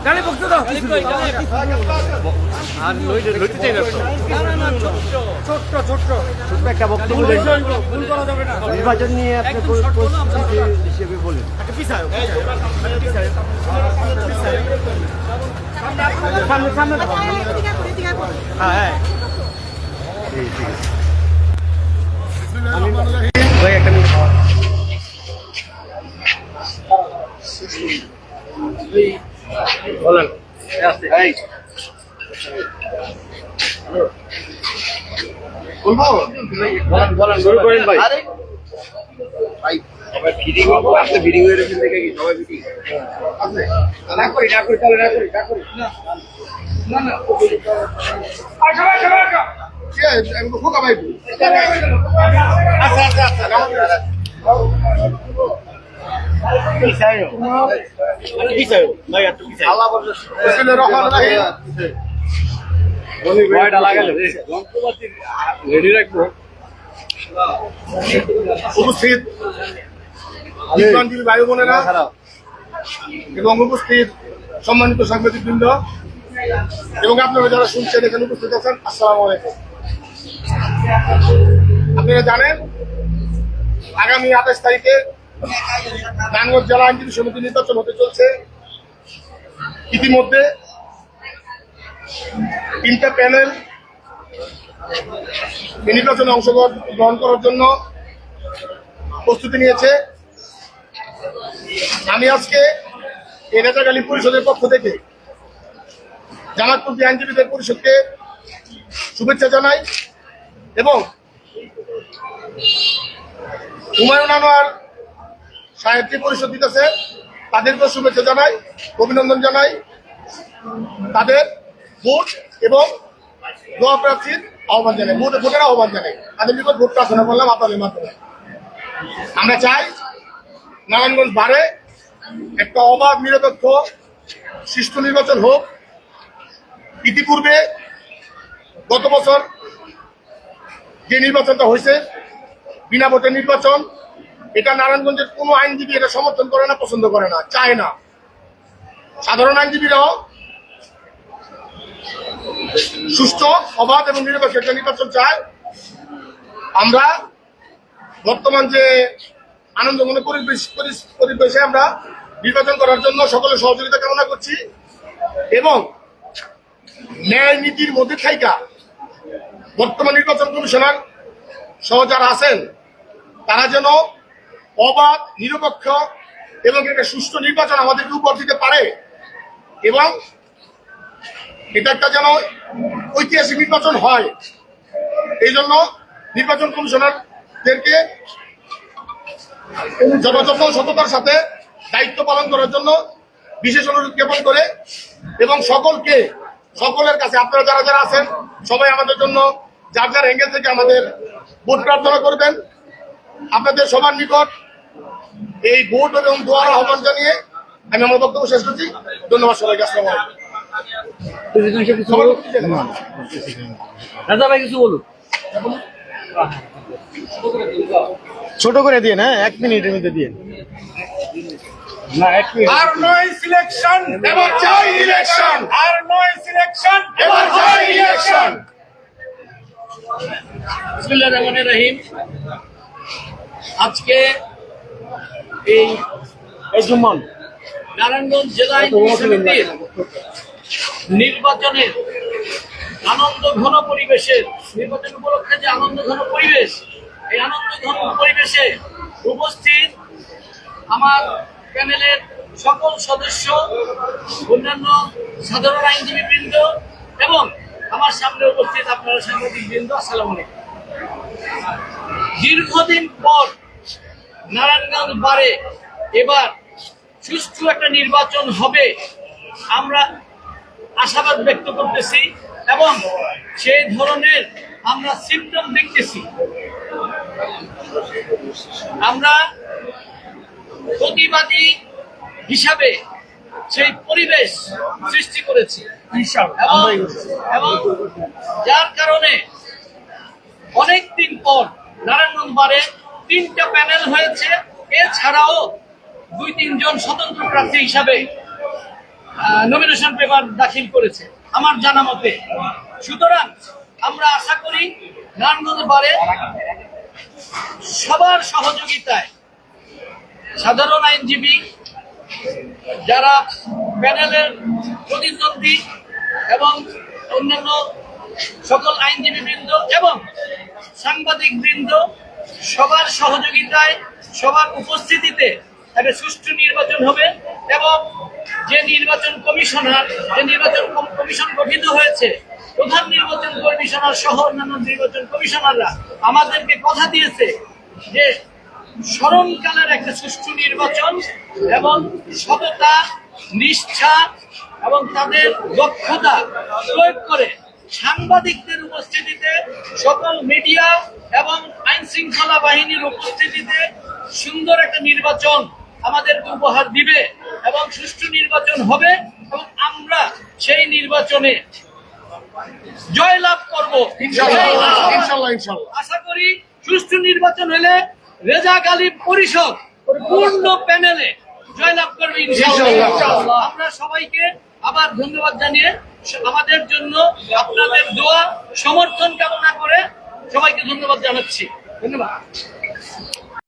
জানি বক্তব্য দাও আর লইতে চাই না ছোট্ট একটা বক্তব্য ভুল করা যাবে না নির্বাচন নিয়ে আপনি পরিস্থিতি হিসেবে বলেন সামনে সামনে হ্যাঁ ঠিক আছে ভাই একটা মিনিট বলেন এই বলবো বলেন শুরু করেন ভাই ভাই সবাই ফিডিং করবো আপনি ফিডিং হয়ে রেখেছেন দেখে কি সবাই ফিডিং আছে না করি তাহলে না করি না আচ্ছা আমি তো খোকা ভাই আচ্ছা উপস্থিত ভাই বোনেরা এবং উপস্থিত সম্মানিত সাংবাদিক বৃন্দ এবং আপনারা যারা শুনছেন এখানে উপস্থিত আছেন আসসালামু আলাইকুম। আপনারা জানেন আগামী 28 তারিখে নারায়ণগঞ্জ জেলা আইনজীবী সমিতি নির্বাচন হতে চলছে। ইতিমধ্যে 3টা প্যানেল নির্বাচনে অংশগ্রহণ করার জন্য প্রস্তুতি নিয়েছে। আমি আজকে এই নেতাকালী পরিষদের পক্ষ থেকে জামাতপন্থী আইনজীবীদের পরিষদকে শুভেচ্ছা জানাই এবং হুমায়ুন আনোয়ার সাহেব যে পরিষদ দিতেছে তাদেরকেও শুভেচ্ছা জানাই, অভিনন্দন জানাই। তাদের ভোট এবং দোয়া প্রার্থীর আহ্বান জানাই, ভোটের আহ্বান জানাই। তাদের নিকট ভোট প্রার্থনা করলাম আপনাদের মাধ্যমে। আমরা চাই নারায়ণগঞ্জ বারে একটা অবাধ নিরপেক্ষ সুষ্ঠু নির্বাচন হোক। ইতিপূর্বে গত বছর যে নির্বাচনটা হয়েছে বিনা ভোটের নির্বাচন, এটা নারায়ণগঞ্জের কোনো আইনজীবী এটা সমর্থন করে না, পছন্দ করে না, চায় না। সাধারণ আইনজীবীরাও সুষ্ঠু অবাধ এবং নিরপেক্ষ একটা নির্বাচন চায়। আমরা বর্তমান যে আনন্দঘন পরিবেশে আমরা নির্বাচন করার জন্য সকলের সহযোগিতা কামনা করছি এবং ন্যায় নীতির মধ্যে থাইকা বর্তমান নির্বাচন কমিশনার সহ যারা আছেন তারা যেন অবাধ নিরপেক্ষ এবং একটা সুষ্ঠু নির্বাচন আমাদেরকে উপহার দিতে পারে এবং এটা একটা যেন ঐতিহাসিক নির্বাচন হয়। এই জন্য নির্বাচন কমিশনারদেরকে যথাযথ সততার সাথে দায়িত্ব পালন করার জন্য বিশেষ অনুরোধ জ্ঞাপন করে এবং সকলের কাছে আপনারা যারা যারা আছেন সবাই আমাদের জন্য যার যার অ্যাঙ্গেল থেকে আমাদের ভোট প্রার্থনা করবেন। আপনাদের সবার নিকট এই ভোট এবং দোয়ার আহ্বান জানিয়ে আমি আমার বক্তব্য শেষ করছি। ধন্যবাদ সবাইকে। আসসালামু আলাইকুম। কিছু বলুন, ছোট করে দিয়ে না 1 মিনিটের মধ্যে দিয়ে না 1 মিনিট। আর নয় সিলেকশন এবার চাই ইলেকশন, আর নয় সিলেকশন এবার চাই ইলেকশন। বিসমিল্লাহির রহমানির রহিম। আজকে এই জুম্মান নারায়ণগঞ্জ জেলা আইনজীবী সমিতির নির্বাচনের আনন্দ ঘন পরিবেশের নির্বাচন উপলক্ষে যে আনন্দ ঘন পরিবেশ, এই আনন্দ ঘন পরিবেশে উপস্থিত আমার প্যানেলের সকল সদস্য, অন্যান্য সাধারণ আইনজীবী বৃন্দ এবং আমার সামনে উপস্থিত আপনারা সাংবাদিক বৃন্দ, আসসালামু আলাইকুম। দীর্ঘদিন পর নারায়ণগঞ্জ বারে এবার সুষ্ঠু একটা নির্বাচন হবে আমরা আশাবাদ ব্যক্ত করতেছি এবং সেই ধরনের আমরা সিম্পটম দেখতেছি। আমরা প্রতিবাদী হিসাবে সেই পরিবেশ সৃষ্টি করেছি এবং যার কারণে অনেকদিন পর নারায়ণগঞ্জ বারে 3টা প্যানেল হয়েছে। এছাড়াও 2-3 জন স্বতন্ত্র প্রার্থী হিসাবে নমিনেশন পেপার দাখিল করেছে আমার জানা মতে। সুতরাং আমরা আশা করি নারায়ণগঞ্জ বারে সবার সহযোগিতায় সাধারণ আইনজীবী, যারা প্যানেলের প্রতিদ্বন্দ্বী এবং অন্যান্য সকল আইনজীবী বৃন্দ এবং সাংবাদিক বৃন্দ, সবার সহযোগিতায়, সবার উপস্থিতিতে একটা সুষ্ঠু নির্বাচন হবে এবং যে নির্বাচন কমিশন গঠিত হয়েছে, প্রধান নির্বাচন কমিশনার সহ অন্যান্য নির্বাচন কমিশনাররা আমাদেরকে কথা দিয়েছে যে স্মরণকালের একটা সুষ্ঠু নির্বাচন এবং সততা, নিষ্ঠা এবং তাদের দক্ষতা প্রয়োগ করে সাংবাদিকদের উপস্থিতিতে, সকল মিডিয়া এবং আইন শৃঙ্খলা বাহিনীর উপস্থিতিতে সুন্দর একটা নির্বাচন আমাদেরকে উপহার দিবে এবং সুষ্ঠু নির্বাচন হবে এবং আমরা সেই নির্বাচনে জয়লাভ করব ইনশাআল্লাহ। আশা করি সুষ্ঠু নির্বাচন হলে রেজা গালিব পরিষদ পূর্ণ প্যানেলে জয়লাভ করবে ইনশাআল্লাহ। আমরা সবাইকে আবার ধন্যবাদ জানিয়ে আমাদের জন্য আপনাদের দোয়া সমর্থন কামনা করে সবাইকে ধন্যবাদ জানাচ্ছি। ধন্যবাদ।